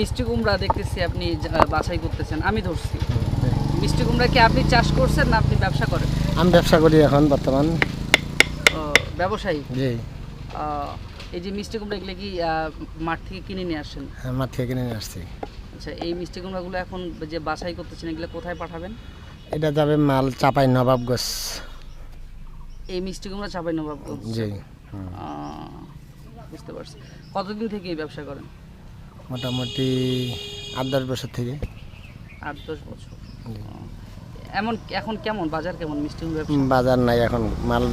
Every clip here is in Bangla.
মিষ্টি কুমড়া দেখতেছি আপনি বাছাই করতেছেন, আমি ধরছি। মিষ্টি কুমড়া কি আপনি চাষ করছেন না আপনি ব্যবসা করেন? আমি ব্যবসা করি এখন বর্তমান। ব্যবসায়ী? জি। এই যে মিষ্টি কুমড়া এগুলো কি মাঠ থেকে কিনে নিয়ে আসেন? হ্যাঁ, মাঠ থেকে কিনে নিয়ে আসছি। আচ্ছা, এই মিষ্টি কুমড়াগুলো এখন যে বাছাই করতেছেন এগুলো কোথায় পাঠাবেন? এটা যাবে মাল চাপাই নবাবগঞ্জ। এই মিষ্টি কুমড়া চাপাই নবাবগঞ্জ? জি। বুঝতে পারছি। কতদিন থেকে এই ব্যবসা করেন? মোটামুটি 8-10 বছর থেকে। 8-10 বছর। এখন কেমন বাজার, কেমন মিষ্টি কুমড়া ব্যবসা? বাজার নাই এখন, মাল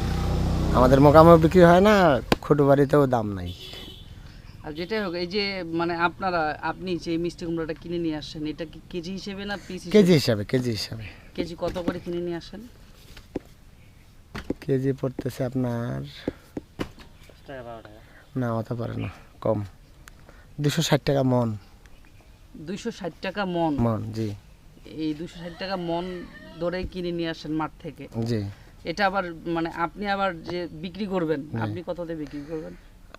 আমাদের মোকামে বিক্রি হয় না, খুঁটু বাড়িতেও দাম নাই। আর যেটাই হোক, এই যে মানে আপনি যে মিষ্টি কুমড়াটা কিনে নিয়ে আসেন, এটা কি কেজি হিসেবে না পিস হিসেবে? কেজি হিসাবে, কেজি হিসাবে। কেজি কত করে কিনে নিয়ে আসেন? কেজি পড়তেছে আপনার না, অত পারে না, কম 260 টাকা মন। 260 টাকা মন? মন, জি। এই 260 টাকা মন ধরে কিনে নিয়ে আসেন মাঠ থেকে? জি। এটা আবার মানে আপনি আবার যে বিক্রি করবেন, আপনি কততে বিক্রি করবেন?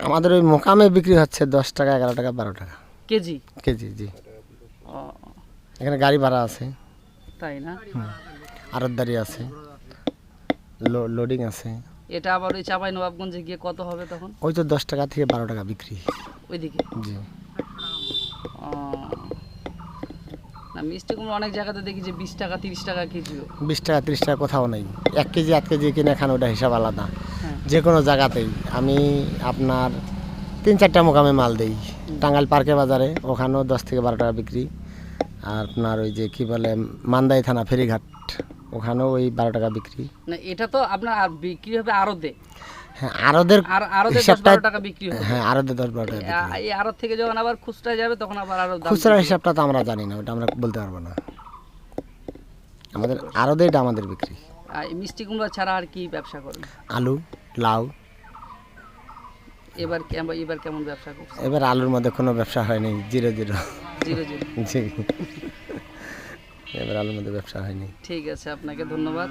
আমাদের ওই মোকামে বিক্রি হচ্ছে 10 টাকা, 11 টাকা, 12 টাকা কেজি? কেজি, জি। এখানে গাড়ি ভাড়া আছে। তাই না? আড়তদারি আছে, লোডিং আছে। এটা আবার ওই চাপাই নবাবগঞ্জে গিয়ে কত হবে তখন? ওই তো 10 টাকা থেকে 12 টাকা বিক্রি ওইদিকে? জি। না, মিষ্টি কুমড়া অনেক জায়গাতে দেখি যে 20 টাকা 30 টাকা কেজি। 20 টাকা 30 টাকা কোথাও নেই। 1 কেজি 1 কেজি কিনে খান, ওটা হিসাব আলাদা। হ্যাঁ। যে কোনো জায়গাতেই আমি আপনার 3-4টা মোকামে মাল দেই। টাঙ্গাইল পার্কে বাজারে, ওখানেও 10 থেকে 12 টাকা বিক্রি। আর আপনার ওই যে কি বলে মান্দাই থানা ফেরিঘাট, ওখানেও ওই 12 টাকা বিক্রি। না, এটা তো আপনার বিক্রি হবে আড়তে। হ্যাঁ, আড়তের আড়তে হিসাবটা 10-12 টাকা বিক্রি হবে। হ্যাঁ, আড়তে 10-12 টাকা বিক্রি। এই আড়ত থেকে যখন আবার খুচরা যাবে তখন আবার আরো দাম। খুচরা হিসাবটা তো আমরা জানি না, ওটা আমরা বলতে পারবো না। আমাদের আড়তে এটা আমাদের বিক্রি। আর এই মিষ্টি কুমড়া ছাড়া আর কি ব্যবসা করেন? আলু, লাউ। এবার কেমন ব্যবসা করছেন? এবার আলুর মধ্যে কোনো ব্যবসা হয়নি, 0-0। 0-0? জি। এবার আলুর মধ্যে ব্যবসা হয়নি। ঠিক আছে, আপনাকে ধন্যবাদ।